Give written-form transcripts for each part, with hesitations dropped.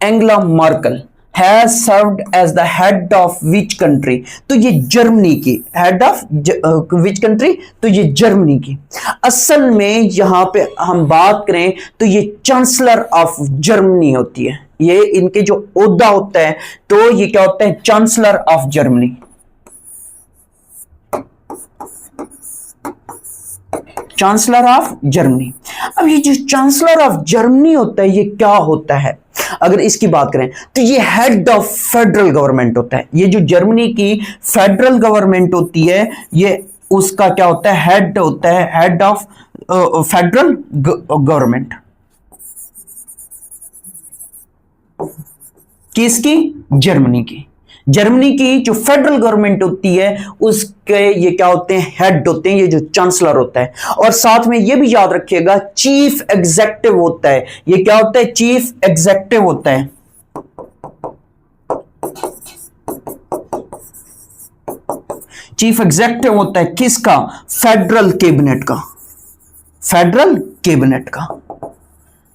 एंगला Merkel has served as the head of which country? तो ये Germany की head of which country? तो ये जर्मनी की। असल में यहां पे हम बात करें तो ये चांसलर ऑफ जर्मनी होती है। ये इनके जो ओहदा होता है तो ये क्या होता है? Chancellor of Germany. Chancellor of Germany. अब ये जो चांसलर ऑफ जर्मनी होता है ये क्या होता है? अगर इसकी बात करें तो ये हेड ऑफ फेडरल गवर्नमेंट होता है। ये जो जर्मनी की फेडरल गवर्नमेंट होती है ये उसका क्या होता है? हेड होता है, हेड ऑफ फेडरल गवर्नमेंट। किसकी? जर्मनी की। जर्मनी की जो फेडरल गवर्नमेंट होती है उसके ये क्या होते हैं? हेड होते हैं, ये जो चांसलर होता है। और साथ में ये भी याद रखिएगा चीफ एग्जेक्टिव होता है। ये क्या होता है? चीफ एग्जेक्टिव होता है। चीफ एग्जेक्टिव होता है किसका? फेडरल कैबिनेट का। फेडरल कैबिनेट का।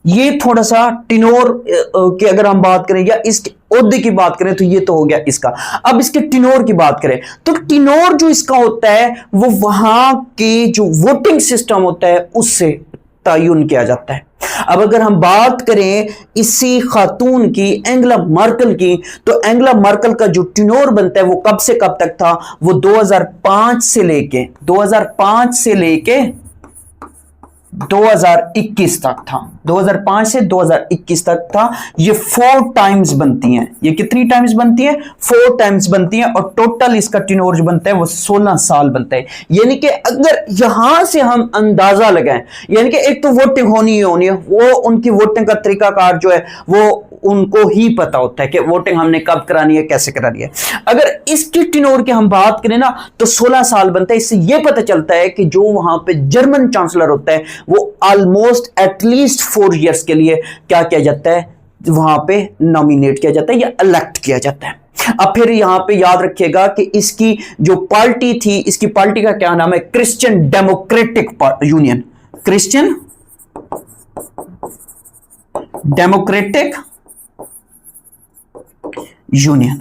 ये थोड़ा सा टिनोर की अगर हम बात करें या इसके ओहदे की बात करें तो ये तो हो गया इसका। अब इसके टिनोर की बात करें तो टिनोर जो इसका होता है वो वहां के जो वोटिंग सिस्टम होता है उससे तयन किया जाता है। अब अगर हम बात करें इसी खातून की, एंगला मार्कल की, तो एंगला मार्कल का जो टिनोर बनता है वो कब से कब तक था? वो 2005 से लेके 2021 तक था। 2005 से 2021 तक था। ये 4 टाइम्स बनती हैं। ये कितनी टाइम्स बनती हैं? 4 टाइम्स बनती हैं। और टोटल इसका टिनोर जो बनता है वो 16 साल बनता है। यानी कि अगर यहां से हम अंदाजा लगाएं, यानी कि एक तो वोटिंग होनी है, वो उनकी वोटिंग का तरीकाकार जो है वो उनको ही पता होता है कि वोटिंग हमने कब करानी है, कैसे करानी है। अगर इसकी टिनोर की हम बात करें ना तो 16 साल बनता है। इससे यह पता चलता है कि जो वहां पे जर्मन चांसलर होता है वो ऑलमोस्ट एटलीस्ट 4 इयर्स के लिए क्या किया जाता है? वहां पे नॉमिनेट किया जाता है या इलेक्ट किया जाता है। अब फिर यहां पे याद रखिएगा कि इसकी जो पार्टी थी, इसकी पार्टी का क्या नाम है? Christian democratic union. Christian democratic union,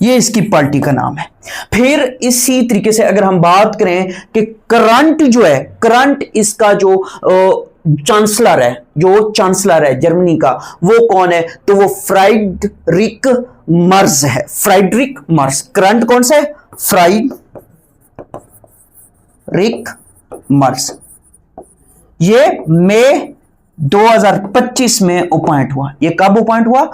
ये इसकी पार्टी का नाम है। फिर इसी तरीके से अगर हम बात करें कि करंट जो है, करंट इसका जो चांसलर है जर्मनी का, वो कौन है? तो वो फ्राइडरिक मर्ज है। फ्राइडरिक मर्ज करंट कौन सा है? फ्राइडरिक मर्ज। ये मई 2025 में अपॉइंट हुआ। ये कब अपॉइंट हुआ?